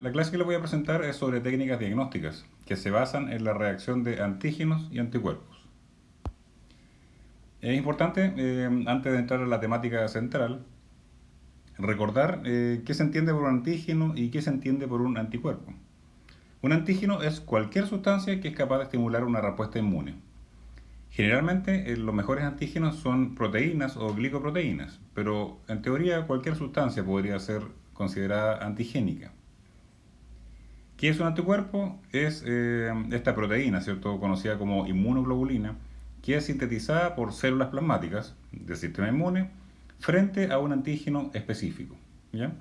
La clase que les voy a presentar es sobre técnicas diagnósticas que se basan en la reacción de antígenos y anticuerpos. Es importante, antes de entrar a la temática central, recordar qué se entiende por un antígeno y qué se entiende por un anticuerpo. Un antígeno es cualquier sustancia que es capaz de estimular una respuesta inmune. Generalmente los mejores antígenos son proteínas o glicoproteínas, pero en teoría cualquier sustancia podría ser considerada antigénica. ¿Qué es un anticuerpo? Es esta proteína, ¿cierto? Conocida como inmunoglobulina, que es sintetizada por células plasmáticas del sistema inmune frente a un antígeno específico. ¿Ya?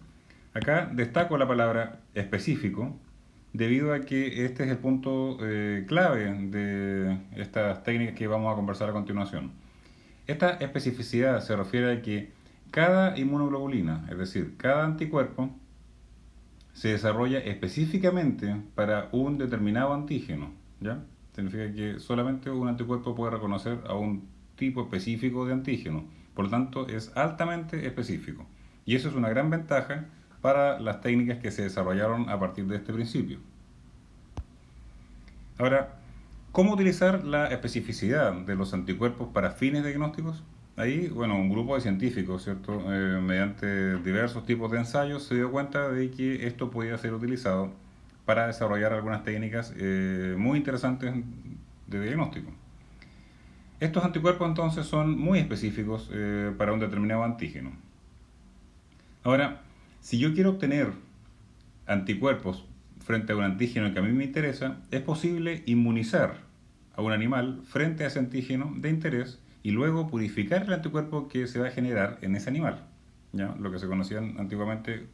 Acá destaco la palabra específico debido a que este es el punto clave de estas técnicas que vamos a conversar a continuación. Esta especificidad se refiere a que cada inmunoglobulina, es decir, cada anticuerpo, se desarrolla específicamente para un determinado antígeno, ¿ya? Significa que solamente un anticuerpo puede reconocer a un tipo específico de antígeno, por lo tanto es altamente específico. Y eso es una gran ventaja para las técnicas que se desarrollaron a partir de este principio. Ahora, ¿cómo utilizar la especificidad de los anticuerpos para fines diagnósticos? Ahí, bueno, un grupo de científicos, ¿cierto? Mediante diversos tipos de ensayos se dio cuenta de que esto podía ser utilizado para desarrollar algunas técnicas muy interesantes de diagnóstico. Estos anticuerpos entonces son muy específicos para un determinado antígeno. Ahora, si yo quiero obtener anticuerpos frente a un antígeno que a mí me interesa, es posible inmunizar a un animal frente a ese antígeno de interés y luego purificar el anticuerpo que se va a generar en ese animal, ¿ya? Lo que se conocían antiguamente,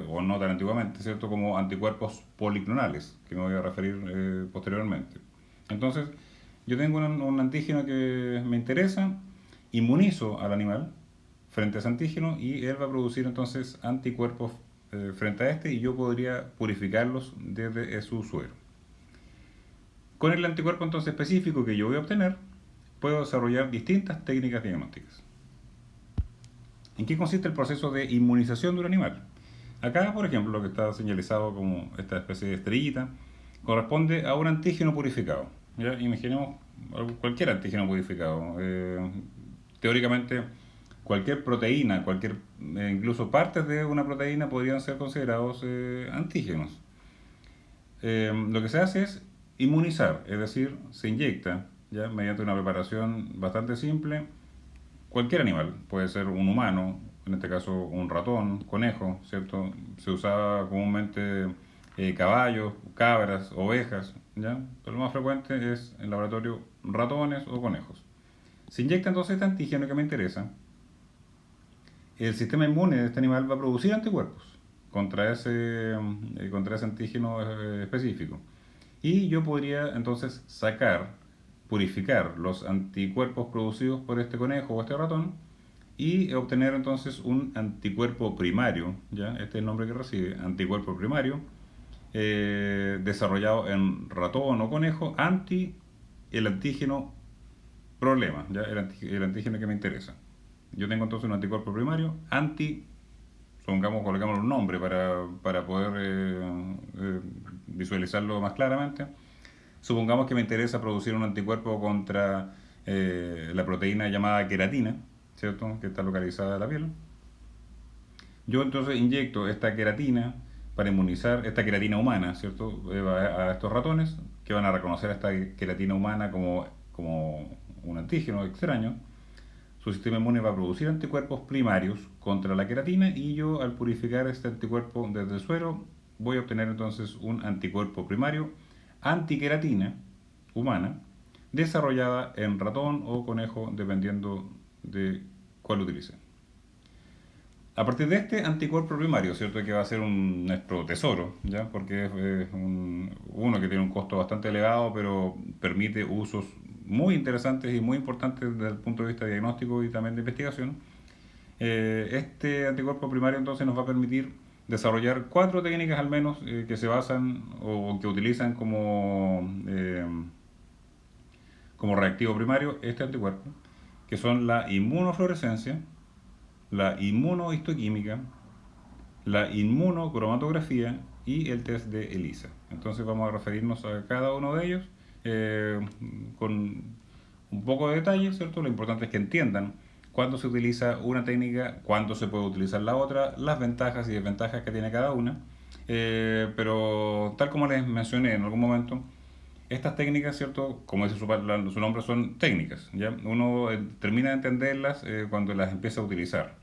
o no tan antiguamente, ¿cierto? Como anticuerpos policlonales, que me voy a referir posteriormente. Entonces, yo tengo un antígeno que me interesa, inmunizo al animal frente a ese antígeno y él va a producir entonces anticuerpos frente a este y yo podría purificarlos desde su suero. Con el anticuerpo entonces específico que yo voy a obtener, puedo desarrollar distintas técnicas diagnósticas. ¿En qué consiste el proceso de inmunización de un animal? Acá, por ejemplo, lo que está señalizado como esta especie de estrellita, corresponde a un antígeno purificado. ¿Ya? Imaginemos cualquier antígeno purificado. Teóricamente, cualquier proteína, incluso partes de una proteína podrían ser considerados antígenos. Lo que se hace es inmunizar, es decir, se inyecta ya mediante una preparación bastante simple cualquier animal, puede ser un humano, en este caso un ratón, conejo, ¿cierto? Se usaba comúnmente caballos, cabras, ovejas, ¿ya? Pero lo más frecuente es en laboratorio ratones o conejos. Se inyecta entonces este antígeno que me interesa. El sistema inmune de este animal va a producir anticuerpos contra ese antígeno específico. Y yo podría entonces purificar los anticuerpos producidos por este conejo o este ratón y obtener entonces un anticuerpo primario, ¿ya? Este es el nombre que recibe, anticuerpo primario, desarrollado en ratón o conejo anti el antígeno problema, ¿ya? El antígeno que me interesa. Yo tengo entonces un anticuerpo primario anti, supongamos, colocamos un nombre para poder visualizarlo más claramente. Supongamos que me interesa producir un anticuerpo contra la proteína llamada queratina, ¿cierto? Que está localizada en la piel. Yo entonces inyecto esta queratina para inmunizar, esta queratina humana, ¿cierto? A estos ratones que van a reconocer a esta queratina humana como un antígeno extraño. Su sistema inmune va a producir anticuerpos primarios contra la queratina y yo al purificar este anticuerpo desde el suero voy a obtener entonces un anticuerpo primario antiqueratina humana desarrollada en ratón o conejo dependiendo de cuál utilice. A partir de este anticuerpo primario, ¿cierto? Que va a ser nuestro tesoro, ¿ya? Porque es uno que tiene un costo bastante elevado, pero permite usos muy interesantes y muy importantes desde el punto de vista diagnóstico y también de investigación. Este anticuerpo primario entonces nos va a permitir desarrollar 4 técnicas al menos que se basan o que utilizan como reactivo primario este anticuerpo, que son la inmunofluorescencia, la inmunohistoquímica, la inmunocromatografía y el test de ELISA. Entonces vamos a referirnos a cada uno de ellos eh, con un poco de detalle, ¿cierto? Lo importante es que entiendan cuándo se utiliza una técnica, cuándo se puede utilizar la otra, las ventajas y desventajas que tiene cada una. Pero tal como les mencioné en algún momento, estas técnicas, ¿cierto? Como dice su nombre, son técnicas, ¿ya? Uno termina de entenderlas cuando las empieza a utilizar.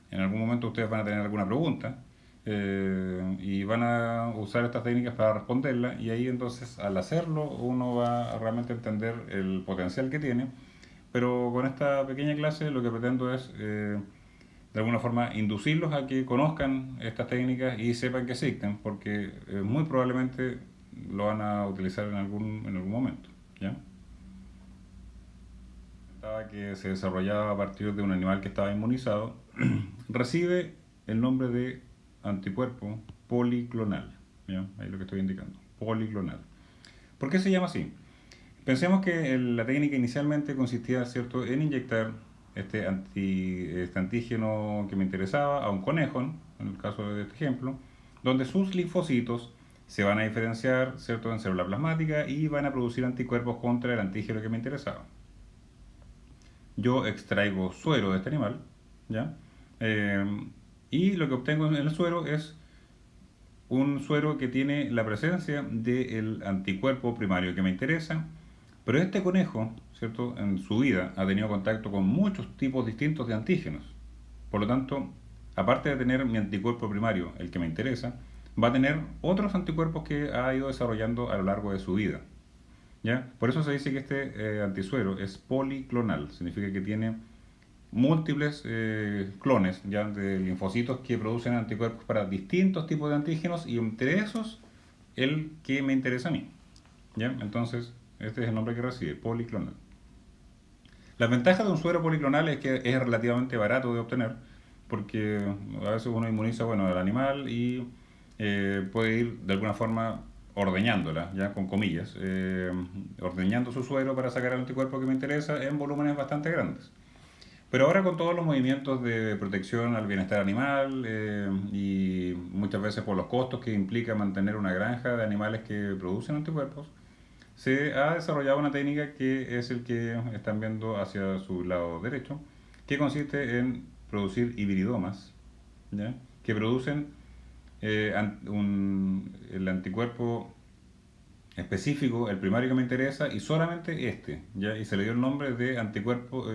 En algún momento ustedes van a tener alguna pregunta y van a usar estas técnicas para responderla y ahí entonces al hacerlo uno va a realmente entender el potencial que tiene. Pero con esta pequeña clase lo que pretendo es de alguna forma inducirlos a que conozcan estas técnicas y sepan que existen, porque muy probablemente lo van a utilizar en algún momento. ¿Ya? Estaba que se desarrollaba a partir de un animal que estaba inmunizado, recibe el nombre de anticuerpo policlonal. ¿Ya? Ahí lo que estoy indicando, policlonal. ¿Por qué se llama así? Pensemos que la técnica inicialmente consistía, ¿cierto?, en inyectar este antígeno que me interesaba a un conejo, en el caso de este ejemplo, donde sus linfocitos se van a diferenciar, ¿cierto?, en célula plasmática y van a producir anticuerpos contra el antígeno que me interesaba. Yo extraigo suero de este animal, ¿ya? Eh, y lo que obtengo en el suero es un suero que tiene la presencia del anticuerpo primario que me interesa, pero este conejo, ¿cierto?, en su vida ha tenido contacto con muchos tipos distintos de antígenos. Por lo tanto, aparte de tener mi anticuerpo primario, el que me interesa, va a tener otros anticuerpos que ha ido desarrollando a lo largo de su vida. ¿Ya? Por eso se dice que este antisuero es policlonal, significa que tiene múltiples clones ya de linfocitos que producen anticuerpos para distintos tipos de antígenos y entre esos el que me interesa a mí. ¿Ya? Entonces, este es el nombre que recibe, policlonal. Las ventajas de un suero policlonal es que es relativamente barato de obtener, porque a veces uno inmuniza bueno, al animal y puede ir de alguna forma ordeñándola, ya con comillas, ordeñando su suero para sacar el anticuerpo que me interesa en volúmenes bastante grandes. Pero ahora con todos los movimientos de protección al bienestar animal y muchas veces por los costos que implica mantener una granja de animales que producen anticuerpos, se ha desarrollado una técnica que es el que están viendo hacia su lado derecho, que consiste en producir hibridomas, ¿ya? Que producen el anticuerpo específico, el primario que me interesa, y solamente este, ¿ya? Y se le dio el nombre de anticuerpos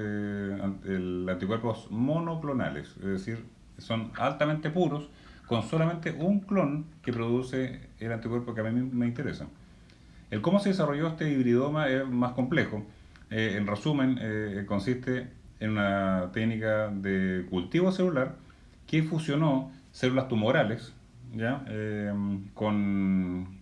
monoclonales, es decir, son altamente puros, con solamente un clon que produce el anticuerpo que a mí me interesa. El cómo se desarrolló este hibridoma es más complejo. En resumen, consiste en una técnica de cultivo celular que fusionó células tumorales, ¿ya? Con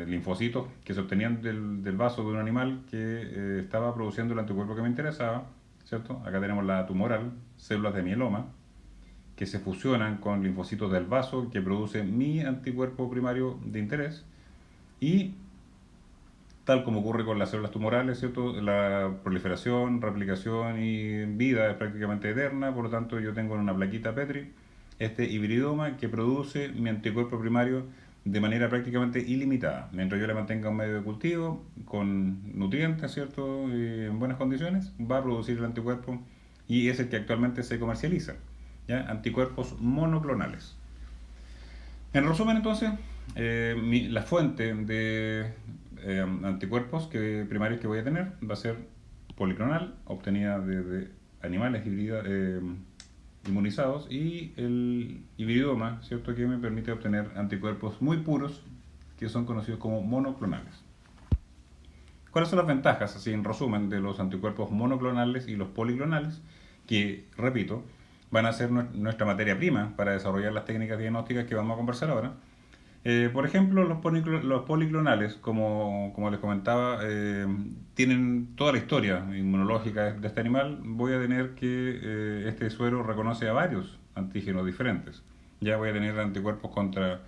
linfocitos que se obtenían del vaso de un animal que estaba produciendo el anticuerpo que me interesaba, ¿cierto? Acá tenemos la tumoral, células de mieloma, que se fusionan con linfocitos del vaso que produce mi anticuerpo primario de interés y tal como ocurre con las células tumorales, ¿cierto? La proliferación, replicación y vida es prácticamente eterna, por lo tanto yo tengo en una plaquita Petri este hibridoma que produce mi anticuerpo primario de manera prácticamente ilimitada. Mientras yo le mantenga un medio de cultivo con nutrientes, ¿cierto? Y en buenas condiciones, va a producir el anticuerpo y es el que actualmente se comercializa, ¿ya? Anticuerpos monoclonales. En resumen, entonces, la fuente de anticuerpos primarios que voy a tener va a ser policlonal, obtenida de animales inmunizados, y el hibridoma, ¿cierto?, que me permite obtener anticuerpos muy puros, que son conocidos como monoclonales. ¿Cuáles son las ventajas, así en resumen, de los anticuerpos monoclonales y los policlonales? Que, repito, van a ser nuestra materia prima para desarrollar las técnicas diagnósticas que vamos a conversar ahora. Por ejemplo, los policlonales, como les comentaba, tienen toda la historia inmunológica de este animal. Voy a tener que este suero reconoce a varios antígenos diferentes. Ya voy a tener anticuerpos contra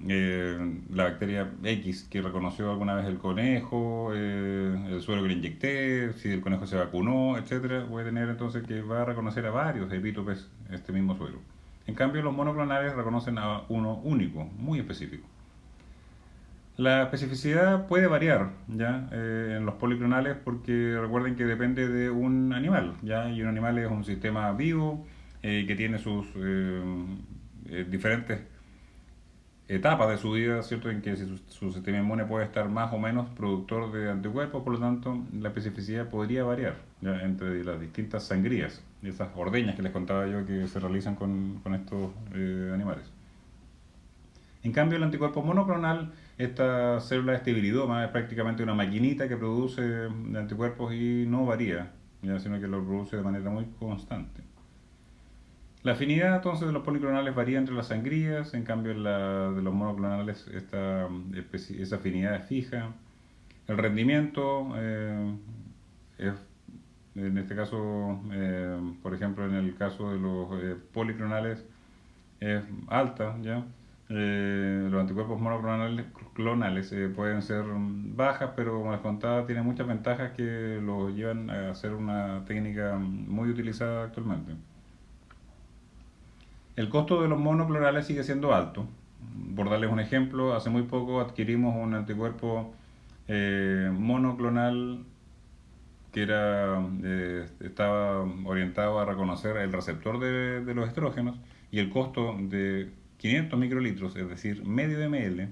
la bacteria X que reconoció alguna vez el conejo, el suero que le inyecté, si el conejo se vacunó, etcétera. Voy a tener entonces que va a reconocer a varios epítopes este mismo suero. En cambio, los monoclonales reconocen a uno único, muy específico. La especificidad puede variar ¿ya? En los policlonales porque recuerden que depende de un animal, ¿ya? Y un animal es un sistema vivo que tiene sus diferentes etapas de su vida, ¿cierto? En que su sistema inmune puede estar más o menos productor de anticuerpos, por lo tanto la especificidad podría variar ¿ya? Entre las distintas sangrías, esas ordeñas que les contaba yo que se realizan con estos animales. En cambio, el anticuerpo monoclonal, esta célula, este viridoma, es prácticamente una maquinita que produce anticuerpos y no varía, ¿ya? Sino que lo produce de manera muy constante. La afinidad entonces de los policlonales varía entre las sangrías, en cambio de los monoclonales esa afinidad es fija. El rendimiento es, en este caso, por ejemplo, en el caso de los policlonales, es alta, ¿ya? Los anticuerpos monoclonales pueden ser bajas, pero como les contaba, tienen muchas ventajas que los llevan a ser una técnica muy utilizada actualmente. El costo de los monoclonales sigue siendo alto. Por darles un ejemplo, hace muy poco adquirimos un anticuerpo monoclonal que estaba orientado a reconocer el receptor de los estrógenos y el costo de 500 microlitros, es decir, medio ml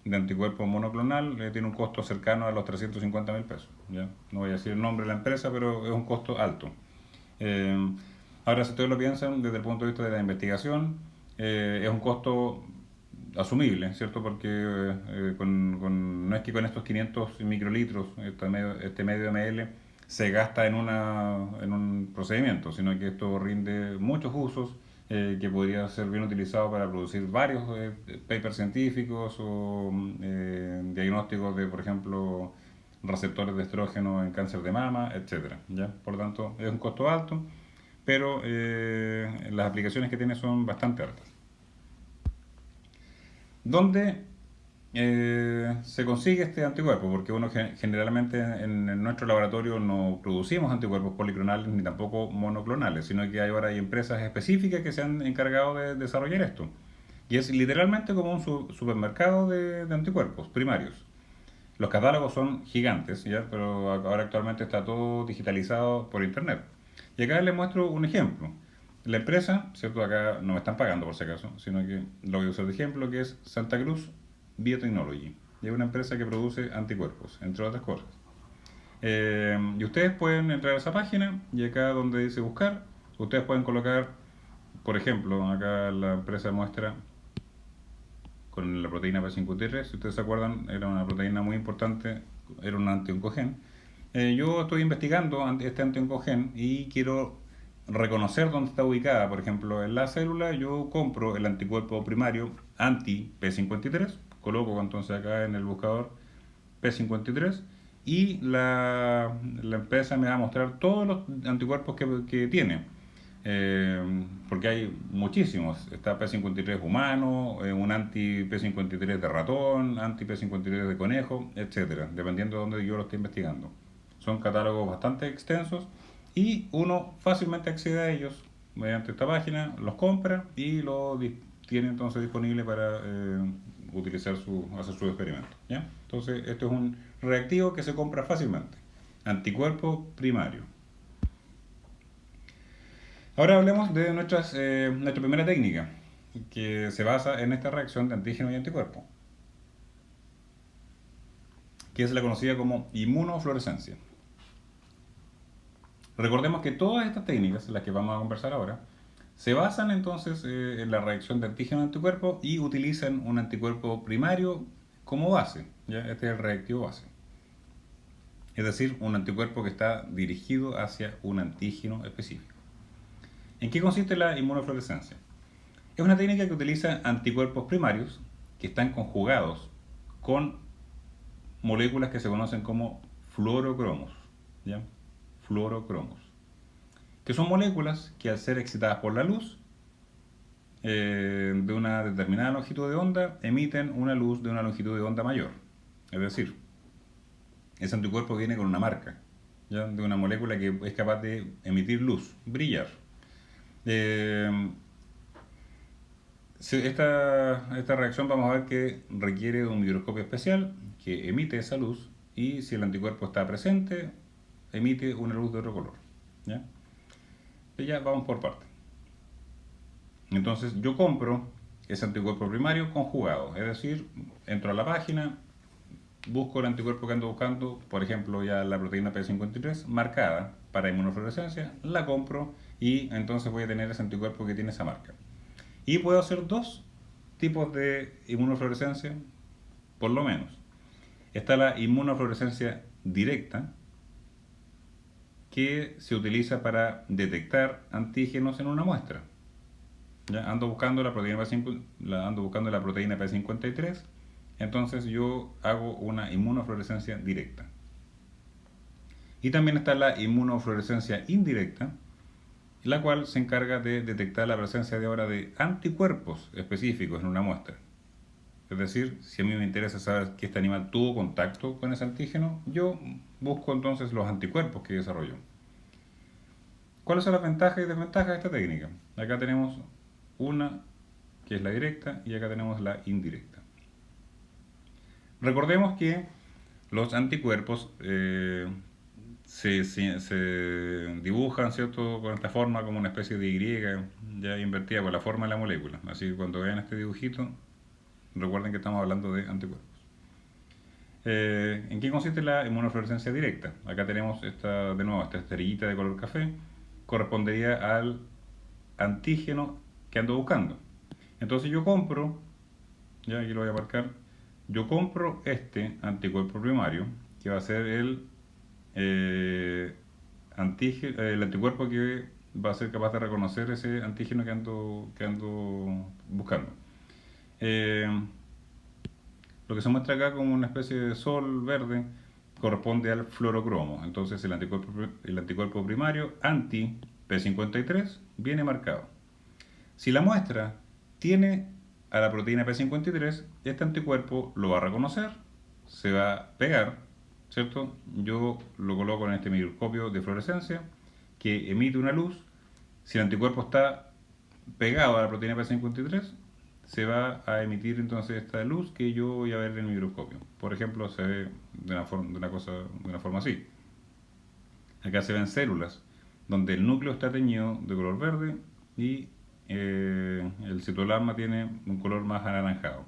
de anticuerpo monoclonal, tiene un costo cercano a los 350.000 pesos. ¿Ya? No voy a decir el nombre de la empresa, pero es un costo alto. Eh, Ahora, si ustedes lo piensan desde el punto de vista de la investigación, es un costo asumible, ¿cierto? Porque no es que con estos 500 microlitros, este medio ml, se gasta en un procedimiento, sino que esto rinde muchos usos que podría ser bien utilizado para producir varios papers científicos o diagnósticos de, por ejemplo, receptores de estrógeno en cáncer de mama, etcétera. ¿Ya? Por lo tanto, es un costo alto, pero las aplicaciones que tiene son bastante altas. ¿Dónde se consigue este anticuerpo? Porque uno generalmente en nuestro laboratorio no producimos anticuerpos policlonales ni tampoco monoclonales, sino que ahora hay empresas específicas que se han encargado de desarrollar esto. Y es literalmente como un supermercado de anticuerpos primarios. Los catálogos son gigantes, ¿ya? Pero ahora actualmente está todo digitalizado por internet. Y acá les muestro un ejemplo. La empresa, ¿cierto? Acá no me están pagando por si acaso, sino que lo voy a usar de ejemplo, que es Santa Cruz Biotechnology. Y es una empresa que produce anticuerpos, entre otras cosas. Y ustedes pueden entrar a esa página y acá donde dice buscar, ustedes pueden colocar, por ejemplo, acá la empresa muestra con la proteína P53, si ustedes se acuerdan, era una proteína muy importante, era un anti-oncogen. Yo estoy investigando este anti-oncogen y quiero reconocer dónde está ubicada. Por ejemplo, en la célula yo compro el anticuerpo primario anti-P53, coloco entonces acá en el buscador P53 y la empresa me va a mostrar todos los anticuerpos que tiene. Porque hay muchísimos. Está P53 humano, un anti-P53 de ratón, anti-P53 de conejo, etcétera, dependiendo de dónde yo lo esté investigando. Son catálogos bastante extensos y uno fácilmente accede a ellos mediante esta página, los compra y lo tiene entonces disponible para hacer su experimento. ¿Ya? Entonces, esto es un reactivo que se compra fácilmente. Anticuerpo primario. Ahora hablemos de nuestra primera técnica, que se basa en esta reacción de antígeno y anticuerpo, que es la conocida como inmunofluorescencia. Recordemos que todas estas técnicas, las que vamos a conversar ahora, se basan entonces en la reacción de antígeno y anticuerpo y utilizan un anticuerpo primario como base. ¿Ya? Este es el reactivo base. Es decir, un anticuerpo que está dirigido hacia un antígeno específico. ¿En qué consiste la inmunofluorescencia? Es una técnica que utiliza anticuerpos primarios que están conjugados con moléculas que se conocen como fluorocromos, ¿ya? Fluorocromos, que son moléculas que al ser excitadas por la luz de una determinada longitud de onda, emiten una luz de una longitud de onda mayor. Es decir, ese anticuerpo viene con una marca, ¿ya? De una molécula que es capaz de emitir luz, brillar. Sí, esta reacción vamos a ver que requiere de un microscopio especial que emite esa luz y si el anticuerpo está presente, emite una luz de otro color. ¿Ya? Y ya vamos por partes. Entonces yo compro ese anticuerpo primario conjugado, es decir, entro a la página, busco el anticuerpo que ando buscando, por ejemplo ya la proteína P53 marcada para inmunofluorescencia, la compro y entonces voy a tener ese anticuerpo que tiene esa marca. Y puedo hacer dos tipos de inmunofluorescencia, por lo menos. Está la inmunofluorescencia directa, que se utiliza para detectar antígenos en una muestra. Ya ando buscando la proteína P53, entonces yo hago una inmunofluorescencia directa. Y también está la inmunofluorescencia indirecta, la cual se encarga de detectar la presencia de ahora de anticuerpos específicos en una muestra. Es decir, si a mí me interesa saber que este animal tuvo contacto con ese antígeno, yo busco entonces los anticuerpos que desarrolló. ¿Cuáles son las ventajas y desventajas de esta técnica? Acá tenemos una que es la directa y acá tenemos la indirecta. Recordemos que los anticuerpos se dibujan, ¿cierto?, con esta forma como una especie de Y ya invertida por la forma de la molécula. Así que cuando vean este dibujito, recuerden que estamos hablando de anticuerpos. ¿En qué consiste la inmunofluorescencia directa? Acá tenemos de nuevo esta estrellita de color café, correspondería al antígeno que ando buscando. Entonces yo compro, ya aquí lo voy a marcar, yo compro este anticuerpo primario, que va a ser el anticuerpo que va a ser capaz de reconocer ese antígeno que ando buscando. Lo que se muestra acá como una especie de sol verde corresponde al fluorocromo. Entonces el anticuerpo primario anti-P53 viene marcado. Si la muestra tiene a la proteína P53, este anticuerpo lo va a reconocer, se va a pegar, ¿cierto? Yo lo coloco en este microscopio de fluorescencia que emite una luz. Si el anticuerpo está pegado a la proteína P53, se va a emitir entonces esta luz que yo voy a ver en el microscopio. Por ejemplo, se ve de una forma así. Acá se ven células donde el núcleo está teñido de color verde y el citoplasma tiene un color más anaranjado.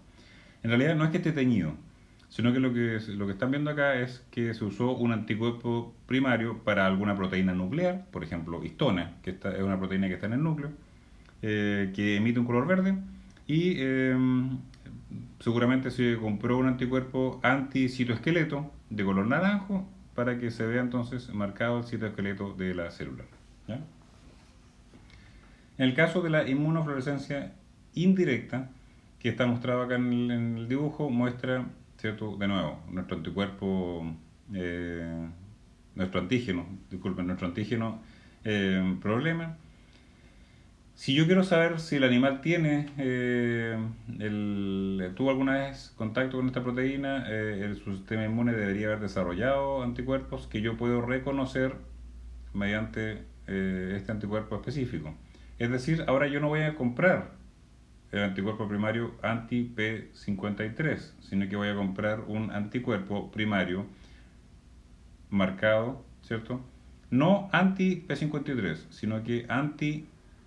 En realidad no es que esté teñido, sino que lo que están viendo acá es que se usó un anticuerpo primario para alguna proteína nuclear, por ejemplo histona, que es una proteína que está en el núcleo, que emite un color verde, y seguramente se compró un anticuerpo anti-citoesqueleto de color naranjo para que se vea entonces marcado el citoesqueleto de la célula. ¿Ya? En el caso de la inmunofluorescencia indirecta, que está mostrado acá en el dibujo, muestra, ¿cierto? De nuevo, nuestro anticuerpo, nuestro antígeno problema. Si yo quiero saber si el animal tuvo alguna vez contacto con esta proteína, su sistema inmune debería haber desarrollado anticuerpos que yo puedo reconocer mediante este anticuerpo específico. Es decir, ahora yo no voy a comprar el anticuerpo primario anti-P53, sino que voy a comprar un anticuerpo primario marcado, ¿cierto? No anti-P53, sino que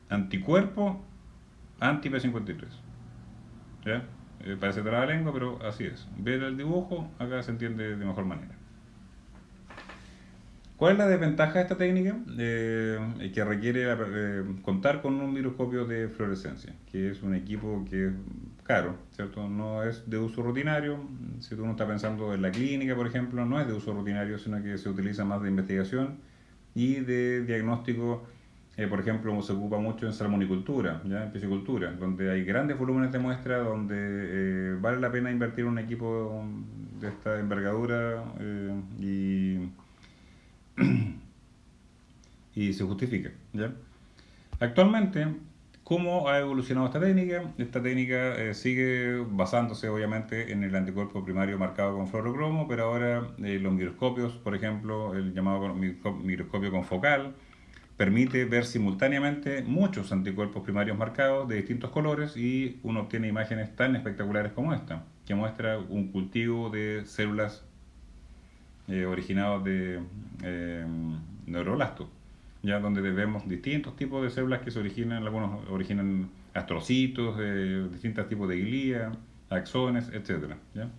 anticuerpo anti-P53. ¿Ya? Parece lengua, pero así es. Ver el dibujo, acá se entiende de mejor manera. ¿Cuál es la desventaja de esta técnica? Que requiere contar con un microscopio de fluorescencia, que es un equipo que es caro, ¿cierto? No es de uso rutinario. Si uno está pensando en la clínica, por ejemplo, no es de uso rutinario, sino que se utiliza más de investigación y de diagnóstico. Por ejemplo, se ocupa mucho en salmonicultura, ¿ya? En piscicultura, donde hay grandes volúmenes de muestra, donde vale la pena invertir un equipo de esta envergadura y se justifica, ¿ya? Actualmente, ¿cómo ha evolucionado esta técnica? Esta técnica sigue basándose obviamente en el anticuerpo primario marcado con fluorocromo, pero ahora los microscopios, por ejemplo, el llamado microscopio confocal, permite ver simultáneamente muchos anticuerpos primarios marcados de distintos colores y uno obtiene imágenes tan espectaculares como esta, que muestra un cultivo de células originados de neuroblastos, ya donde vemos distintos tipos de células que se originan, algunos originan astrocitos, distintos tipos de glía, axones, etcétera, ¿ya?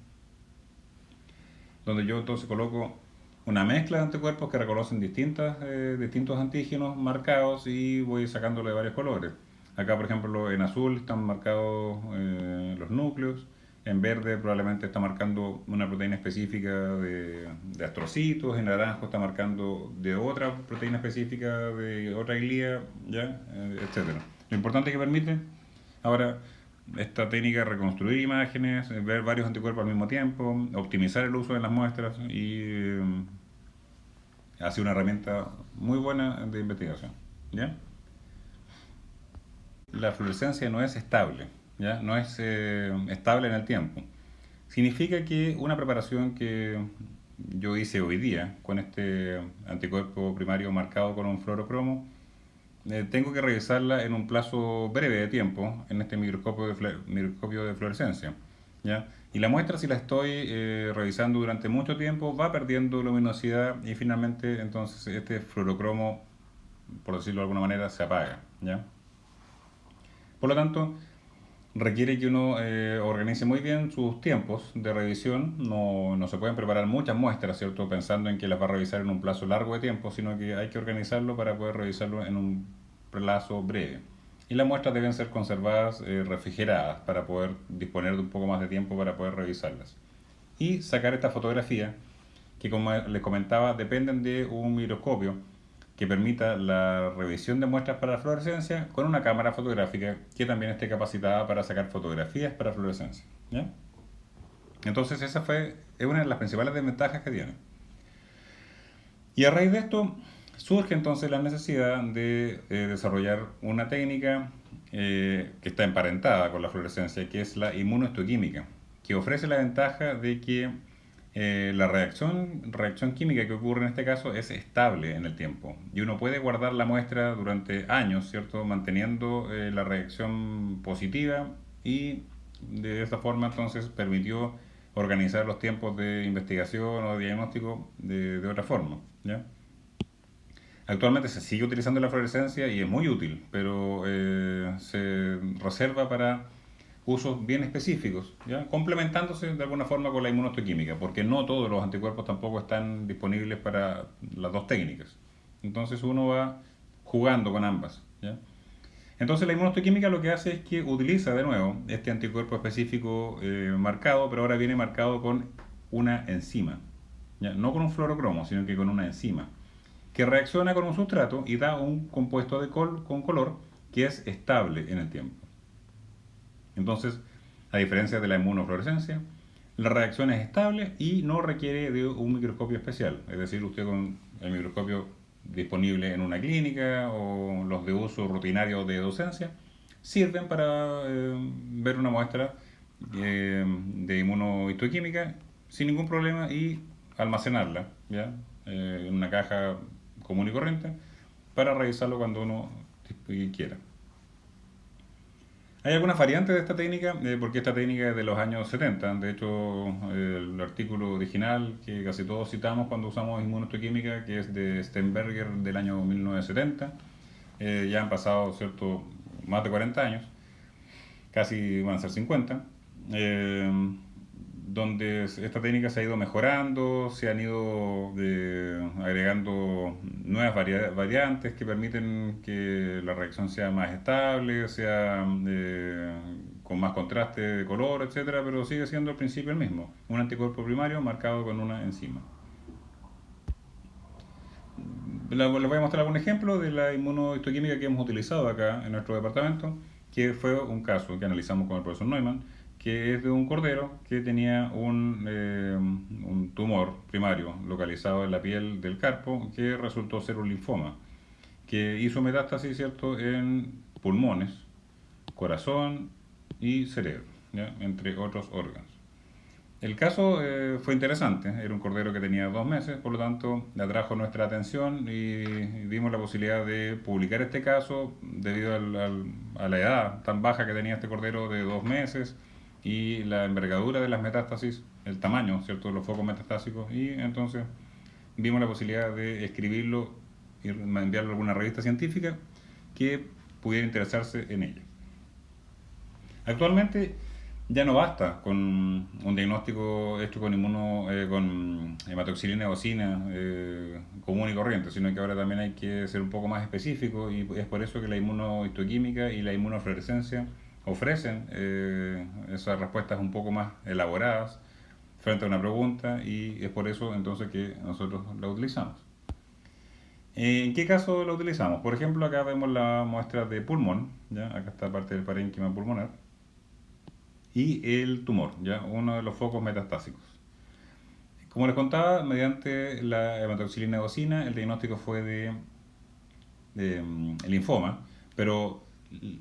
Donde yo entonces coloco una mezcla de anticuerpos que reconocen distintos antígenos marcados y voy sacándole de varios colores. Acá, por ejemplo, en azul están marcados los núcleos, en verde probablemente está marcando una proteína específica de astrocitos, en naranjo está marcando de otra proteína específica de otra glía, ¿ya? Etcétera. Lo importante que permite ahora esta técnica de reconstruir imágenes, ver varios anticuerpos al mismo tiempo, optimizar el uso de las muestras y ha sido una herramienta muy buena de investigación, ¿ya? La fluorescencia no es estable, ¿ya? No es estable en el tiempo. Significa que una preparación que yo hice hoy día con este anticuerpo primario marcado con un fluorocromo, tengo que revisarla en un plazo breve de tiempo en este microscopio de fluorescencia, ¿ya? Y la muestra, si la estoy revisando durante mucho tiempo, va perdiendo luminosidad y finalmente entonces este fluorocromo, por decirlo de alguna manera, se apaga, ¿ya? Por lo tanto, requiere que uno organice muy bien sus tiempos de revisión. No se pueden preparar muchas muestras, ¿cierto? Pensando en que las va a revisar en un plazo largo de tiempo, sino que hay que organizarlo para poder revisarlo en un plazo breve. Y las muestras deben ser conservadas refrigeradas para poder disponer de un poco más de tiempo para poder revisarlas. Y sacar esta fotografía, que como les comentaba, dependen de un microscopio que permita la revisión de muestras para fluorescencia con una cámara fotográfica que también esté capacitada para sacar fotografías para fluorescencia, ¿ya? Entonces es una de las principales desventajas que tiene. Y a raíz de esto surge entonces la necesidad de desarrollar una técnica que está emparentada con la fluorescencia, que es la inmunohistoquímica, que ofrece la ventaja de que la reacción química que ocurre en este caso es estable en el tiempo y uno puede guardar la muestra durante años, ¿cierto? Manteniendo la reacción positiva y de esta forma entonces permitió organizar los tiempos de investigación o de diagnóstico de otra forma, ¿ya? Actualmente se sigue utilizando la fluorescencia y es muy útil, pero se reserva para usos bien específicos, ¿ya? Complementándose de alguna forma con la inmunohistoquímica, porque no todos los anticuerpos tampoco están disponibles para las dos técnicas. Entonces uno va jugando con ambas, ¿ya? Entonces la inmunohistoquímica lo que hace es que utiliza de nuevo este anticuerpo específico marcado, pero ahora viene marcado con una enzima, ¿ya? No con un fluorocromo, sino que con una enzima, que reacciona con un sustrato y da un compuesto con color que es estable en el tiempo. Entonces, a diferencia de la inmunofluorescencia, la reacción es estable y no requiere de un microscopio especial. Es decir, usted con el microscopio disponible en una clínica o los de uso rutinario de docencia sirven para ver una muestra de inmunohistoquímica sin ningún problema y almacenarla, ¿ya? En una caja común y corriente para revisarlo cuando uno quiera. Hay algunas variantes de esta técnica, porque esta técnica es de los años 70. De hecho, el artículo original que casi todos citamos cuando usamos inmunohistoquímica, que es de Sternberger del año 1970, ya han pasado, ¿cierto?, más de 40 años, casi van a ser 50, donde esta técnica se ha ido mejorando, se han ido agregando nuevas variantes que permiten que la reacción sea más estable, sea con más contraste de color, etcétera, pero sigue siendo al principio el mismo, un anticuerpo primario marcado con una enzima. Les voy a mostrar algún ejemplo de la inmunohistoquímica que hemos utilizado acá en nuestro departamento, que fue un caso que analizamos con el profesor Neumann, que es de un cordero que tenía un tumor primario localizado en la piel del carpo que resultó ser un linfoma, que hizo metástasis, ¿cierto?, en pulmones, corazón y cerebro, ¿ya?, entre otros órganos. El caso fue interesante, era un cordero que tenía 2 meses, por lo tanto le atrajo nuestra atención y dimos la posibilidad de publicar este caso debido a la edad tan baja que tenía este cordero de 2 meses y la envergadura de las metástasis, el tamaño, ¿cierto?, de los focos metastásicos, y entonces vimos la posibilidad de escribirlo y enviarlo a alguna revista científica que pudiera interesarse en ello. Actualmente ya no basta con un diagnóstico hecho con hematoxilina eosina común y corriente, sino que ahora también hay que ser un poco más específico, y es por eso que la inmunohistoquímica y la inmunofluorescencia ofrecen esas respuestas un poco más elaboradas frente a una pregunta, y es por eso entonces que nosotros la utilizamos. ¿En qué caso la utilizamos? Por ejemplo, acá vemos la muestra de pulmón, ¿ya? Acá está parte del parénquima pulmonar, y el tumor, ¿ya? Uno de los focos metastásicos. Como les contaba, mediante la hematoxilina eosina, el diagnóstico fue de linfoma, pero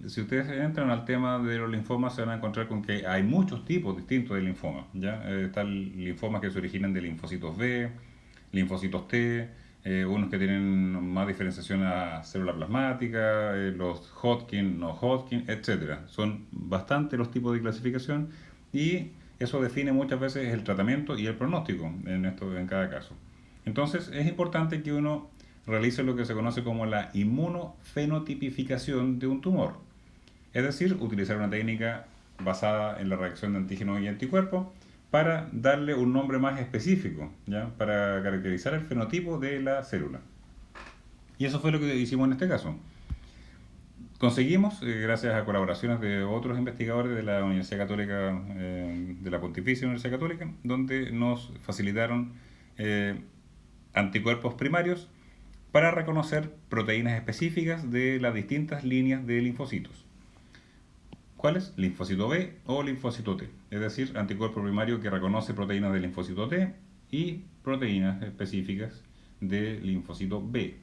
si ustedes entran al tema de los linfomas se van a encontrar con que hay muchos tipos distintos de linfoma, ¿ya? Están linfomas que se originan de linfocitos B, linfocitos T, unos que tienen más diferenciación a célula plasmática, los Hodgkin, no Hodgkin, etcétera. Son bastantes los tipos de clasificación, y eso define muchas veces el tratamiento y el pronóstico en cada caso. Entonces es importante que uno realice lo que se conoce como la inmunofenotipificación de un tumor. Es decir, utilizar una técnica basada en la reacción de antígenos y anticuerpos para darle un nombre más específico, ¿ya? Para caracterizar el fenotipo de la célula. Y eso fue lo que hicimos en este caso. Conseguimos, gracias a colaboraciones de otros investigadores de la Universidad Católica, de la Pontificia Universidad Católica, donde nos facilitaron anticuerpos primarios para reconocer proteínas específicas de las distintas líneas de linfocitos. ¿Cuáles? Linfocito B o linfocito T, es decir, anticuerpo primario que reconoce proteínas del linfocito T y proteínas específicas de linfocito B.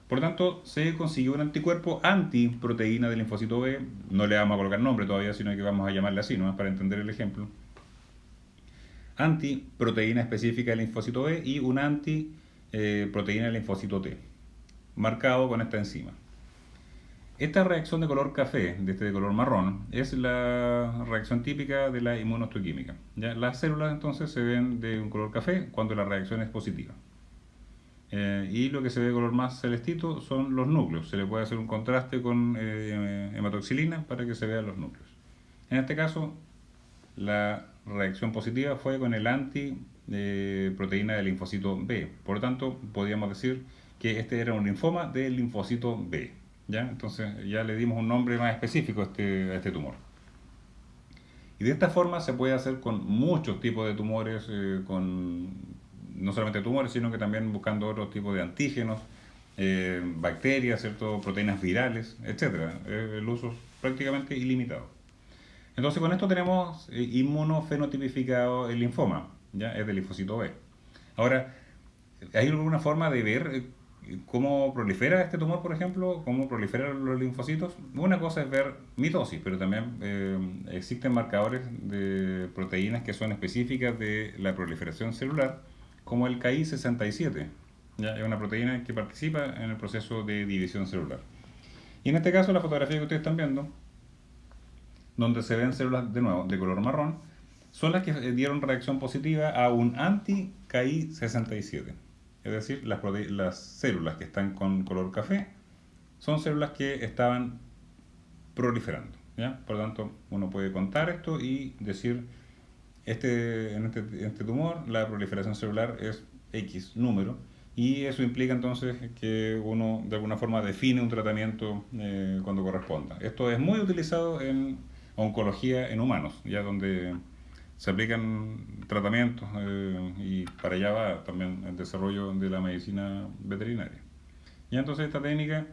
Por tanto, se consiguió un anticuerpo antiproteína del linfocito B, no le vamos a colocar nombre todavía, sino que vamos a llamarle así, ¿no?, para entender el ejemplo. Antiproteína específica del linfocito B y un antiproteína del linfocito T, marcado con esta enzima. Esta reacción de color café, de este de color marrón, es la reacción típica de la inmunohistoquímica, ¿ya? Las células entonces se ven de un color café cuando la reacción es positiva. Y lo que se ve de color más celestito son los núcleos. Se le puede hacer un contraste con hematoxilina para que se vean los núcleos. En este caso, la reacción positiva fue con el antiproteína del linfocito B. Por lo tanto, podríamos decir que este era un linfoma del linfocito B, ¿ya? Entonces ya le dimos un nombre más específico a este tumor. Y de esta forma se puede hacer con muchos tipos de tumores, no solamente tumores, sino que también buscando otros tipos de antígenos, bacterias, ¿cierto?, proteínas virales, etc. El uso es prácticamente ilimitado. Entonces con esto tenemos inmunofenotipificado el linfoma, ¿ya? Es del linfocito B. Ahora, ¿hay alguna forma de ver cómo prolifera este tumor, por ejemplo? ¿Cómo proliferan los linfocitos? Una cosa es ver mitosis, pero también existen marcadores de proteínas que son específicas de la proliferación celular, como el Ki67. ¿Ya? Es una proteína que participa en el proceso de división celular. Y en este caso, la fotografía que ustedes están viendo, donde se ven células de nuevo de color marrón, son las que dieron reacción positiva a un anti-Ki67. Es decir, las células que están con color café son células que estaban proliferando, ¿ya? Por lo tanto, uno puede contar esto y decir, en este tumor la proliferación celular es X número, y eso implica entonces que uno de alguna forma define un tratamiento cuando corresponda. Esto es muy utilizado en oncología en humanos, ya donde se aplican tratamientos y para allá va también el desarrollo de la medicina veterinaria. Y entonces esta técnica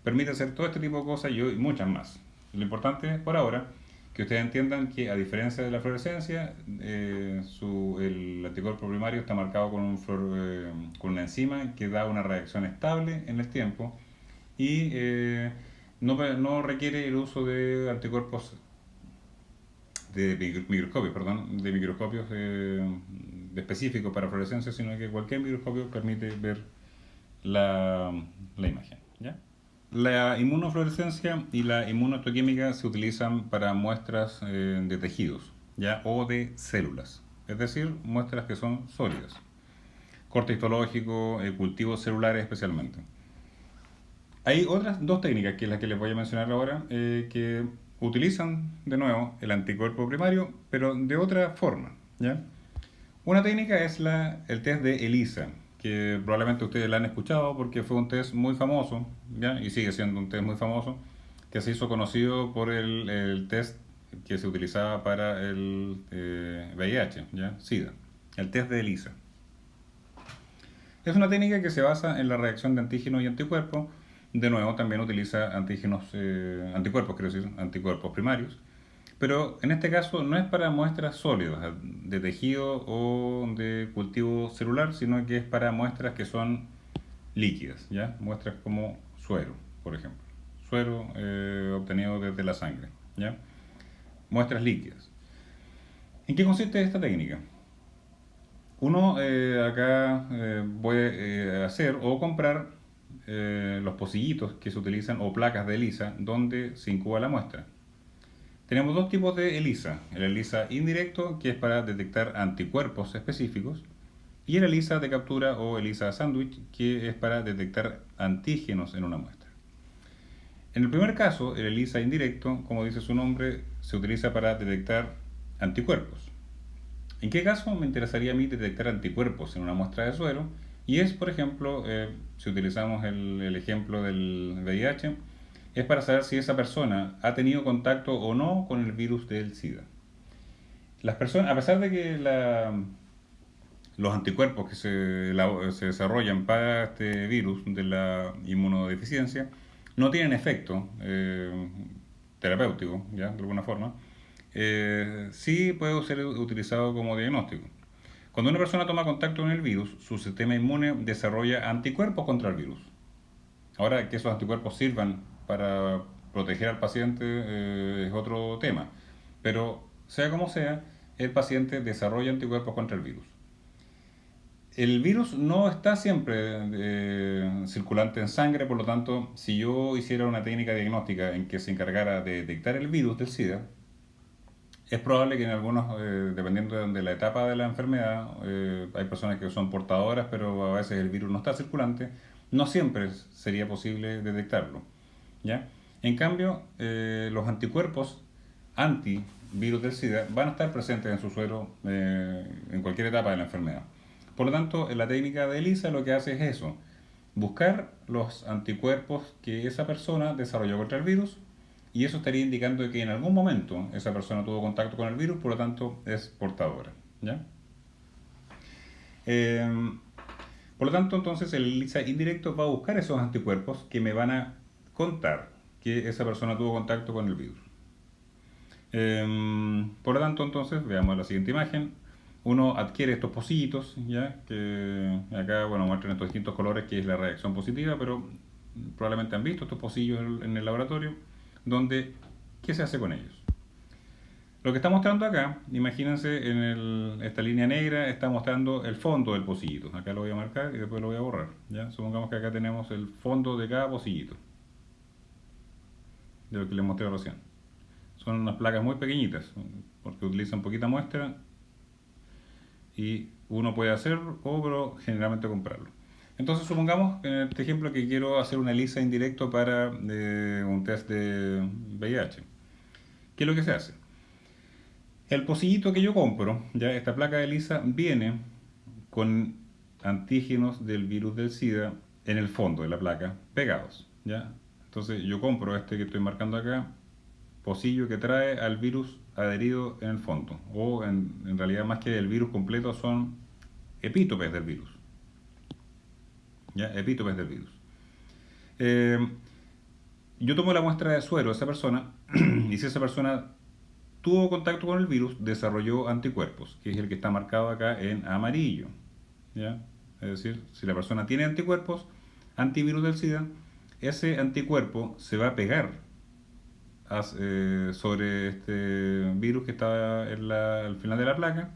permite hacer todo este tipo de cosas y muchas más. Lo importante es, por ahora, que ustedes entiendan que a diferencia de la fluorescencia, el anticuerpo primario está marcado con una enzima que da una reacción estable en el tiempo y no requiere el uso de anticuerpos microscopios, perdón, de microscopios específicos para fluorescencia, sino que cualquier microscopio permite ver la, la imagen. ¿Ya? La inmunofluorescencia y la inmunohistoquímica se utilizan para muestras de tejidos, ¿ya? O de células, es decir, muestras que son sólidas. Corte histológico, cultivos celulares especialmente. Hay otras dos técnicas, que es las que les voy a mencionar ahora, que utilizan de nuevo el anticuerpo primario, pero de otra forma. ¿Ya? Una técnica es el test de ELISA, que probablemente ustedes la han escuchado porque fue un test muy famoso, ¿ya? Y sigue siendo un test muy famoso, que se hizo conocido por el test que se utilizaba para el VIH, ¿ya? SIDA, el test de ELISA. Es una técnica que se basa en la reacción de antígenos y anticuerpos. De nuevo, también utiliza anticuerpos, quiero decir, anticuerpos primarios. Pero en este caso no es para muestras sólidas de tejido o de cultivo celular, sino que es para muestras que son líquidas, ¿ya? Muestras como suero, por ejemplo. Suero obtenido desde la sangre, ¿ya? Muestras líquidas. ¿En qué consiste esta técnica? Uno acá puede hacer o comprar los pocillitos que se utilizan o placas de ELISA donde se incuba la muestra. Tenemos dos tipos de ELISA: el ELISA indirecto, que es para detectar anticuerpos específicos, y el ELISA de captura o ELISA sándwich, que es para detectar antígenos en una muestra. En el primer caso, el ELISA indirecto, como dice su nombre, se utiliza para detectar anticuerpos. ¿En qué caso me interesaría a mí detectar anticuerpos en una muestra de suero? Y es, por ejemplo, si utilizamos el ejemplo del VIH, es para saber si esa persona ha tenido contacto o no con el virus del SIDA. Las personas, a pesar de que los anticuerpos que se desarrollan para este virus de la inmunodeficiencia no tienen efecto terapéutico, ¿ya? De alguna forma, sí puede ser utilizado como diagnóstico. Cuando una persona toma contacto con el virus, su sistema inmune desarrolla anticuerpos contra el virus. Ahora, que esos anticuerpos sirvan para proteger al paciente es otro tema, pero sea como sea, el paciente desarrolla anticuerpos contra el virus. El virus no está siempre circulante en sangre, por lo tanto, si yo hiciera una técnica diagnóstica en que se encargara de detectar el virus del SIDA, es probable que en algunos, dependiendo de la etapa de la enfermedad, hay personas que son portadoras, pero a veces el virus no está circulante, no siempre sería posible detectarlo, ¿ya? En cambio, los anticuerpos antivirus del SIDA van a estar presentes en su suero en cualquier etapa de la enfermedad. Por lo tanto, la técnica de ELISA lo que hace es eso: buscar los anticuerpos que esa persona desarrolló contra el virus, y eso estaría indicando que en algún momento esa persona tuvo contacto con el virus, por lo tanto es portadora, ¿ya? Eh, por lo tanto, entonces el ELISA indirecto va a buscar esos anticuerpos que me van a contar que esa persona tuvo contacto con el virus. Por lo tanto, entonces, veamos la siguiente imagen. Uno adquiere estos pocillitos, ¿ya? Que acá, bueno, muestran estos distintos colores, que es la reacción positiva, pero probablemente han visto estos pocillos en el laboratorio, donde, ¿qué se hace con ellos? Lo que está mostrando acá, imagínense, esta línea negra está mostrando el fondo del pocillito. Acá lo voy a marcar y después lo voy a borrar, ¿ya? Supongamos que acá tenemos el fondo de cada pocillito, de lo que les mostré recién. Son unas placas muy pequeñitas, porque utilizan poquita muestra, y uno puede hacerlo o pero generalmente comprarlo. Entonces supongamos en este ejemplo que quiero hacer una ELISA indirecto para un test de VIH. ¿Qué es lo que se hace? El pocillito que yo compro, ya esta placa de ELISA, viene con antígenos del virus del SIDA en el fondo de la placa pegados, ¿ya? Entonces yo compro este que estoy marcando acá, pocillo que trae al virus adherido en el fondo, o en realidad más que el virus completo son epítopes del virus, ¿ya? Epítopes del virus. Eh, yo tomo la muestra de suero de esa persona y si esa persona tuvo contacto con el virus, desarrolló anticuerpos, que es el que está marcado acá en amarillo, ¿ya? Es decir, si la persona tiene anticuerpos antivirus del SIDA, ese anticuerpo se va a pegar sobre este virus que está al final de la placa,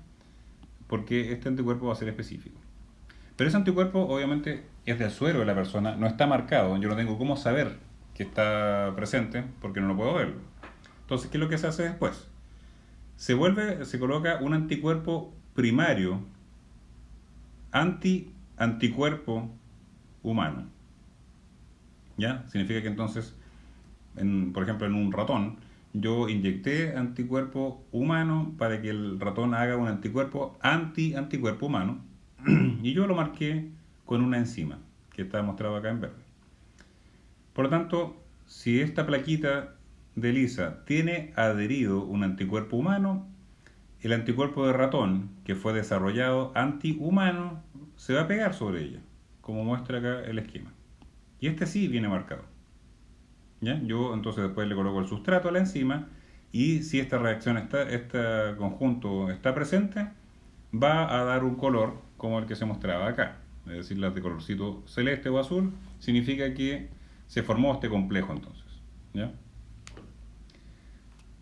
porque este anticuerpo va a ser específico. Pero ese anticuerpo obviamente es del suero de la persona, no está marcado, yo no tengo cómo saber que está presente porque no lo puedo verlo. Entonces, ¿qué es lo que se hace después? Se coloca un anticuerpo primario anticuerpo humano. ¿Ya? Significa que entonces, por ejemplo, en un ratón, yo inyecté anticuerpo humano para que el ratón haga un anticuerpo anticuerpo humano y yo lo marqué con una enzima que está mostrado acá en verde. Por lo tanto, si esta plaquita de ELISA tiene adherido un anticuerpo humano, el anticuerpo de ratón que fue desarrollado antihumano se va a pegar sobre ella, como muestra acá el esquema. Y este sí viene marcado. ¿Ya? Yo entonces después le coloco el sustrato a la enzima y si esta reacción, este conjunto está presente, va a dar un color como el que se mostraba acá. Es decir, las de colorcito celeste o azul significa que se formó este complejo entonces. ¿Ya?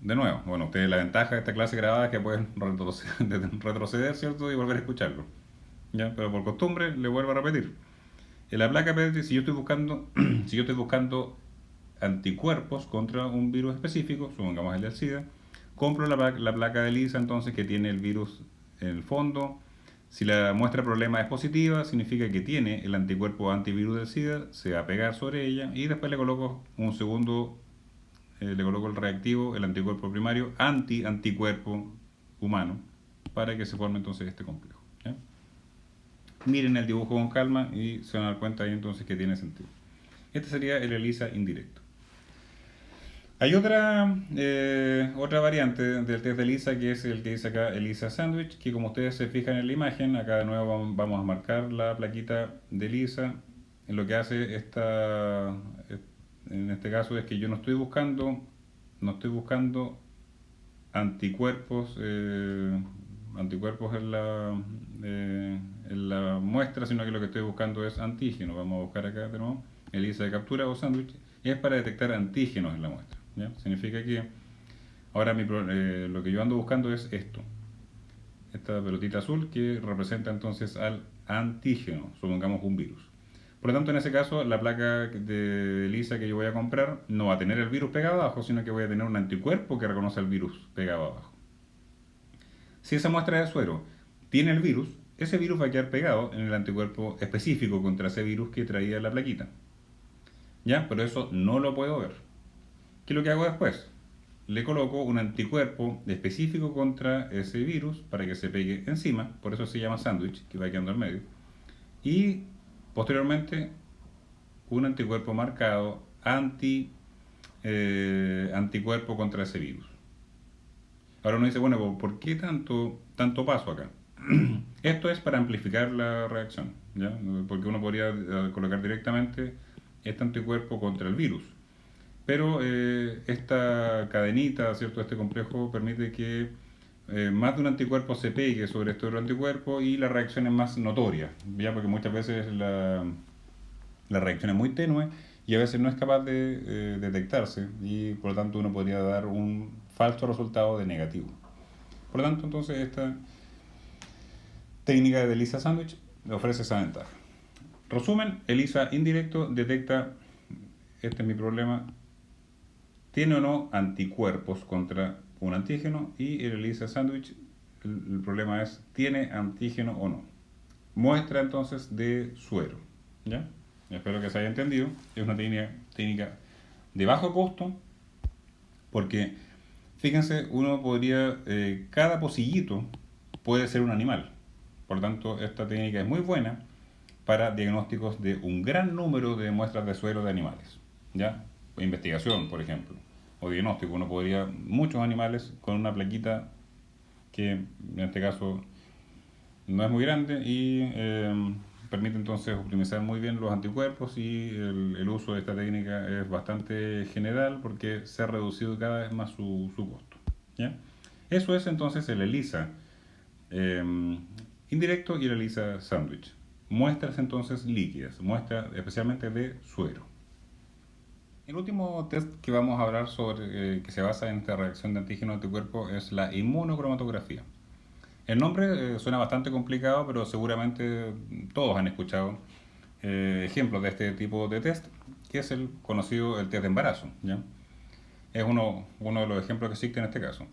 De nuevo, bueno, ustedes la ventaja de esta clase grabada es que pueden retroceder, ¿cierto? Y volver a escucharlo. ¿Ya? Pero por costumbre le vuelvo a repetir. En la placa PD, si yo estoy buscando, si yo estoy buscando anticuerpos contra un virus específico, supongamos el del SIDA, compro la placa de ELISA entonces que tiene el virus en el fondo. Si la muestra de problema es positiva, significa que tiene el anticuerpo antivirus del SIDA, se va a pegar sobre ella y después le coloco un segundo, le coloco el reactivo, el anticuerpo primario anticuerpo humano para que se forme entonces este complejo. ¿Ya? Miren el dibujo con calma y se van a dar cuenta ahí entonces que tiene sentido. Este sería el ELISA indirecto. Hay otra variante del test de ELISA que es el que dice acá ELISA Sandwich, que como ustedes se fijan en la imagen, acá de nuevo vamos a marcar la plaquita de ELISA. Lo que hace en este caso es que yo no estoy buscando anticuerpos en la muestra, sino que lo que estoy buscando es antígenos. Vamos a buscar acá de nuevo ELISA de captura o sándwich, y es para detectar antígenos en la muestra. ¿Ya? Significa que ahora lo que yo ando buscando es esta pelotita azul que representa entonces al antígeno, supongamos un virus. Por lo tanto, en ese caso, la placa de ELISA que yo voy a comprar no va a tener el virus pegado abajo, sino que voy a tener un anticuerpo que reconoce el virus pegado abajo. Si esa muestra de suero tiene el virus, ese virus va a quedar pegado en el anticuerpo específico contra ese virus que traía la plaquita. ¿Ya? Pero eso no lo puedo ver. ¿Qué es lo que hago después? Le coloco un anticuerpo específico contra ese virus para que se pegue encima, por eso se llama sándwich, que va quedando al medio. Y posteriormente un anticuerpo marcado anticuerpo contra ese virus. Ahora uno dice, bueno, ¿por qué tanto paso acá? Esto es para amplificar la reacción, ¿ya? Porque uno podría colocar directamente este anticuerpo contra el virus. Pero esta cadenita, ¿cierto? Este complejo permite que más de un anticuerpo se pegue sobre este otro anticuerpo y la reacción es más notoria, ¿ya? Porque muchas veces la reacción es muy tenue y a veces no es capaz de detectarse y por lo tanto uno podría dar un falso resultado de negativo. Por lo tanto, entonces esta técnica de ELISA Sandwich ofrece esa ventaja. Resumen, ELISA indirecto detecta, este es mi problema, tiene o no anticuerpos contra un antígeno, y el ELISA Sandwich, el problema es, ¿tiene antígeno o no? Muestra entonces de suero. ¿Ya? Espero que se haya entendido. Es una técnica de bajo costo porque, fíjense, uno podría, cada pocillito puede ser un animal. Por lo tanto, esta técnica es muy buena para diagnósticos de un gran número de muestras de suero de animales. ¿Ya? Investigación, por ejemplo, o diagnóstico. Uno podría, muchos animales con una plaquita que en este caso no es muy grande y permite entonces optimizar muy bien los anticuerpos, y el uso de esta técnica es bastante general porque se ha reducido cada vez más su costo. ¿Ya? Eso es entonces el ELISA indirecto y el ELISA Sandwich. Muestras entonces líquidas, muestras especialmente de suero. El último test que vamos a hablar sobre, que se basa en esta reacción de antígeno-anticuerpo, es la inmunocromatografía. El nombre suena bastante complicado, pero seguramente todos han escuchado ejemplos de este tipo de test, que es el conocido el test de embarazo, ¿ya? Es uno de los ejemplos que existe en este caso.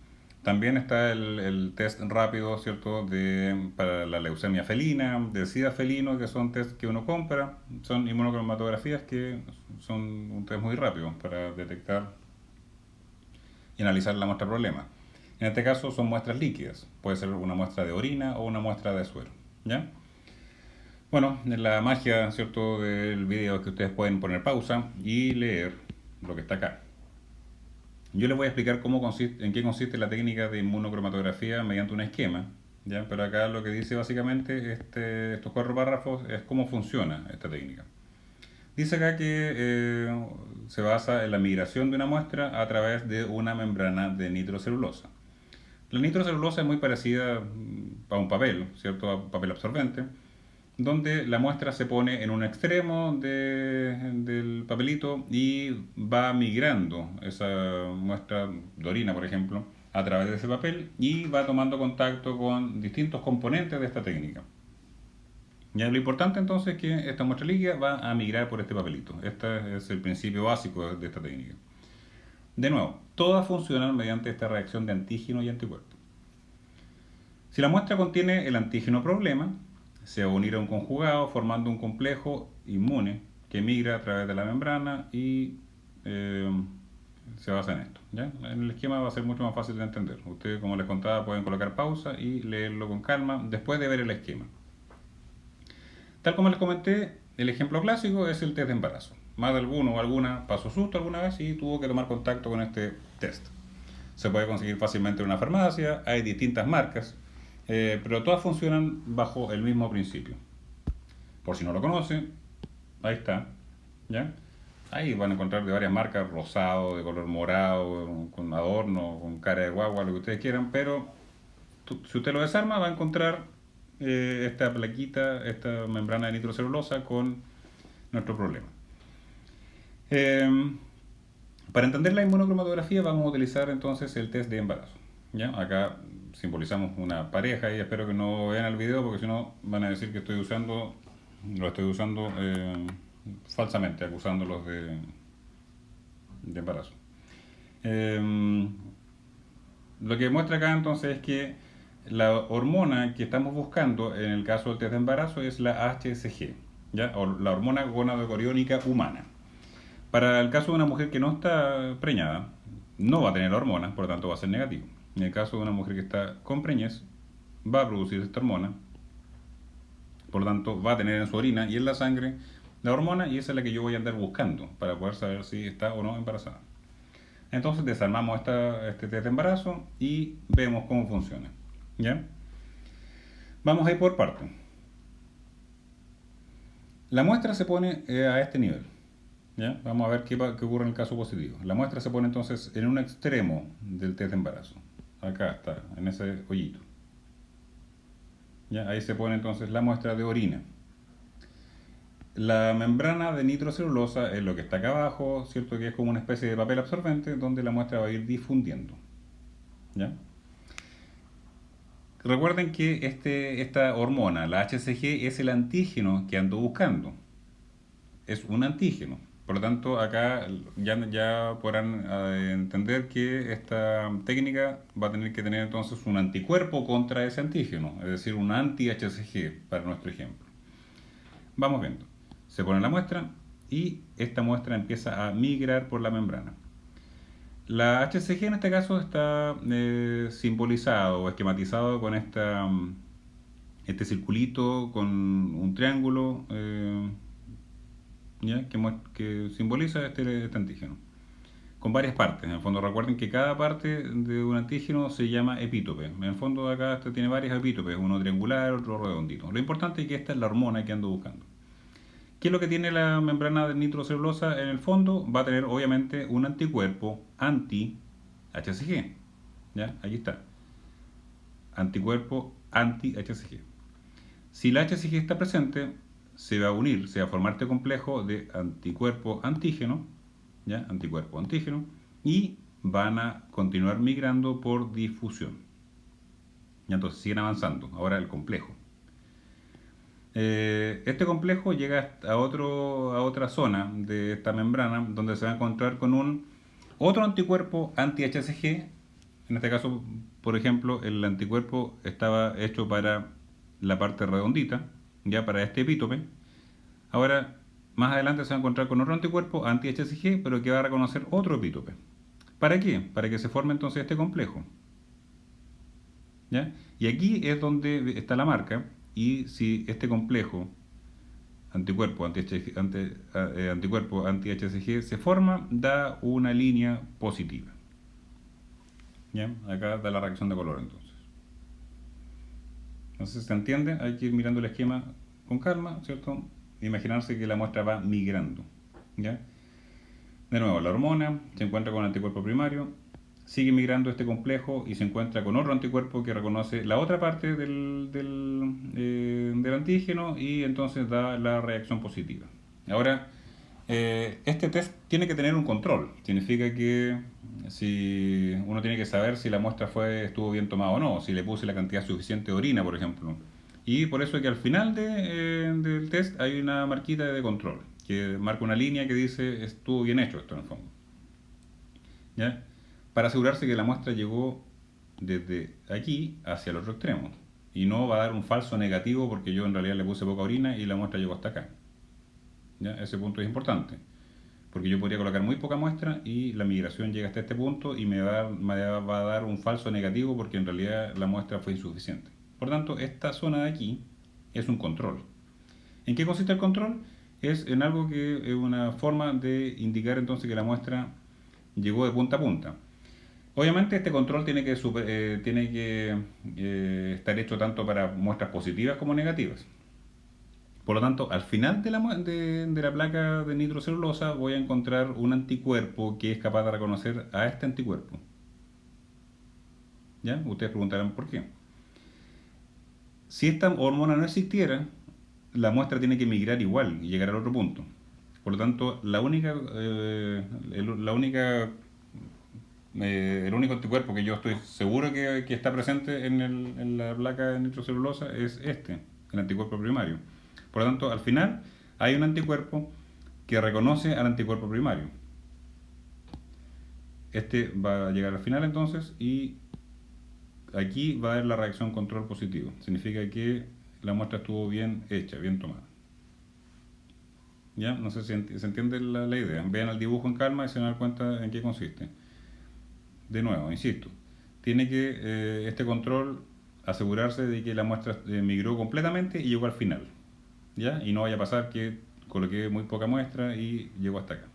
También está el test rápido, ¿cierto?, para la leucemia felina, del SIDA felino, que son test que uno compra, son inmunocromatografías que son un test muy rápido para detectar y analizar la muestra problema. En este caso son muestras líquidas, puede ser una muestra de orina o una muestra de suero, ¿ya? Bueno, la magia, ¿cierto?, del video es que ustedes pueden poner pausa y leer lo que está acá. Yo les voy a explicar en qué consiste la técnica de inmunocromatografía mediante un esquema, ¿ya? Pero acá lo que dice básicamente estos 4 párrafos es cómo funciona esta técnica. Dice acá que se basa en la migración de una muestra a través de una membrana de nitrocelulosa. La nitrocelulosa es muy parecida a un papel, ¿cierto? A un papel absorbente, donde la muestra se pone en un extremo del papelito y va migrando esa muestra de orina, por ejemplo, a través de ese papel y va tomando contacto con distintos componentes de esta técnica. Ya lo importante entonces es que esta muestra líquida va a migrar por este papelito. Este es el principio básico de esta técnica. De nuevo, todas funcionan mediante esta reacción de antígeno y anticuerpo. Si la muestra contiene el antígeno problema, se va a unir a un conjugado formando un complejo inmune que migra a través de la membrana y eh, se basa en esto, ¿ya? En el esquema va a ser mucho más fácil de entender. Ustedes, como les contaba, pueden colocar pausa y leerlo con calma después de ver el esquema. Tal como les comenté, el ejemplo clásico es el test de embarazo. Más de alguno o alguna pasó susto alguna vez y tuvo que tomar contacto con este test. Se puede conseguir fácilmente en una farmacia, hay distintas marcas, pero todas funcionan bajo el mismo principio. Por si no lo conocen, ahí está, ¿ya? Ahí van a encontrar de varias marcas, rosado, de color morado, con adorno, con cara de guagua, lo que ustedes quieran, pero si usted lo desarma va a encontrar esta plaquita, esta membrana de nitrocelulosa con nuestro problema. Para entender la inmunocromatografía vamos a utilizar entonces el test de embarazo, ¿ya? Acá simbolizamos una pareja y espero que no vean el video porque si no van a decir que lo estoy usando falsamente, acusándolos de embarazo. Lo que muestra acá entonces es que la hormona que estamos buscando en el caso del test de embarazo es la HCG, ¿ya? O la hormona gonadocoriónica humana. Para el caso de una mujer que no está preñada, no va a tener la hormona, por lo tanto va a ser negativo. En el caso de una mujer que está con preñez, va a producir esta hormona, por lo tanto va a tener en su orina y en la sangre la hormona y esa es la que yo voy a andar buscando para poder saber si está o no embarazada. Entonces desarmamos este test de embarazo y vemos cómo funciona, ¿ya? Vamos a ir por partes. La muestra se pone a este nivel, ¿ya? Vamos a ver qué ocurre en el caso positivo. La muestra se pone entonces en un extremo del test de embarazo. Acá está, en ese hoyito. ¿Ya? Ahí se pone entonces la muestra de orina. La membrana de nitrocelulosa es lo que está acá abajo, ¿cierto? Que es como una especie de papel absorbente donde la muestra va a ir difundiendo, ¿ya? Recuerden que esta hormona, la HCG, es el antígeno que ando buscando. Es un antígeno. Por lo tanto, acá ya podrán entender que esta técnica va a tener que tener entonces un anticuerpo contra ese antígeno, es decir, un anti-HCG para nuestro ejemplo. Vamos viendo. Se pone la muestra y esta muestra empieza a migrar por la membrana. La HCG en este caso está simbolizado o esquematizado con este circulito con un triángulo ¿ya? Que simboliza este antígeno, con varias partes. En el fondo recuerden que cada parte de un antígeno se llama epítope. En el fondo acá tiene varios epítopes, uno triangular, otro redondito. Lo importante es que esta es la hormona que ando buscando. ¿Qué es lo que tiene la membrana de nitrocelulosa en el fondo? Va a tener obviamente un anticuerpo anti-HCG. ¿Ya? Aquí está. Anticuerpo anti-HCG. Si la HCG está presente, se va a formar este complejo de anticuerpo antígeno, ¿ya? Anticuerpo, antígeno, y van a continuar migrando por difusión. ¿Ya? Entonces siguen avanzando. Ahora el complejo. Este complejo llega a otra zona de esta membrana donde se va a encontrar con otro anticuerpo anti-HCG. En este caso, por ejemplo, el anticuerpo estaba hecho para la parte redondita, ya para este epítope. Ahora, más adelante se va a encontrar con otro anticuerpo anti-HCG, pero que va a reconocer otro epítope. ¿Para qué? Para que se forme entonces este complejo. ¿Ya? Y aquí es donde está la marca, y si este complejo anticuerpo anti-HCG se forma, da una línea positiva. ¿Ya? Acá da la reacción de color entonces. Entonces, ¿se entiende? Hay que ir mirando el esquema con calma, ¿cierto? Imaginarse que la muestra va migrando. ¿Ya? De nuevo, la hormona se encuentra con anticuerpo primario, sigue migrando este complejo y se encuentra con otro anticuerpo que reconoce la otra parte del antígeno, y entonces da la reacción positiva. Ahora, este test tiene que tener un control. Significa que si uno tiene que saber si la muestra estuvo bien tomada o no, si le puse la cantidad suficiente de orina, por ejemplo. Y por eso es que al final del test hay una marquita de control que marca una línea que dice estuvo bien hecho esto en el fondo. ¿Ya? Para asegurarse que la muestra llegó desde aquí hacia el otro extremo y no va a dar un falso negativo porque yo en realidad le puse poca orina y la muestra llegó hasta acá. ¿Ya? Ese punto es importante, porque yo podría colocar muy poca muestra y la migración llega hasta este punto y me va a dar un falso negativo porque en realidad la muestra fue insuficiente. Por tanto, esta zona de aquí es un control. ¿En qué consiste el control? Es en algo que es una forma de indicar entonces que la muestra llegó de punta a punta. Obviamente este control tiene que estar hecho tanto para muestras positivas como negativas. Por lo tanto, al final de la placa de nitrocelulosa voy a encontrar un anticuerpo que es capaz de reconocer a este anticuerpo. ¿Ya? Ustedes preguntarán por qué. Si esta hormona no existiera, la muestra tiene que migrar igual y llegar al otro punto. Por lo tanto, el único anticuerpo que yo estoy seguro que está presente en la placa de nitrocelulosa es el anticuerpo primario. Por lo tanto, al final hay un anticuerpo que reconoce al anticuerpo primario. Este va a llegar al final entonces y aquí va a haber la reacción control positivo. Significa que la muestra estuvo bien hecha, bien tomada. ¿Ya? No sé si se entiende la idea. Vean el dibujo en calma y se van a dar cuenta en qué consiste. De nuevo, insisto, tiene que este control asegurarse de que la muestra migró completamente y llegó al final. ¿Ya? Y no vaya a pasar que coloqué muy poca muestra y llegó hasta acá.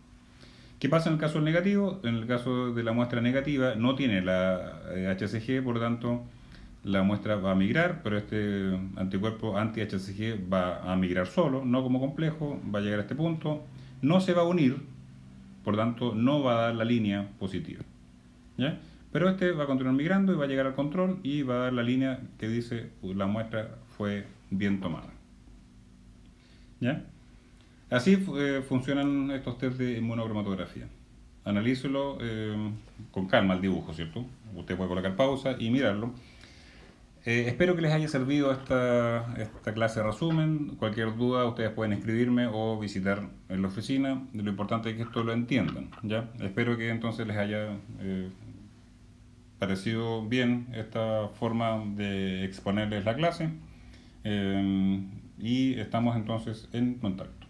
¿Qué pasa en el caso del negativo? En el caso de la muestra negativa no tiene la HCG, por lo tanto la muestra va a migrar, pero este anticuerpo anti-HCG va a migrar solo, no como complejo, va a llegar a este punto, no se va a unir, por lo tanto no va a dar la línea positiva. ¿Ya? Pero este va a continuar migrando y va a llegar al control y va a dar la línea que dice la muestra fue bien tomada. ¿Ya? Así funcionan estos test de inmunocromatografía. Analícelo con calma el dibujo, ¿cierto? Usted puede colocar pausa y mirarlo. Espero que les haya servido esta clase de resumen. Cualquier duda ustedes pueden escribirme o visitar en la oficina. Lo importante es que esto lo entiendan, ¿ya? Espero que entonces les haya parecido bien esta forma de exponerles la clase. Y estamos entonces en contacto.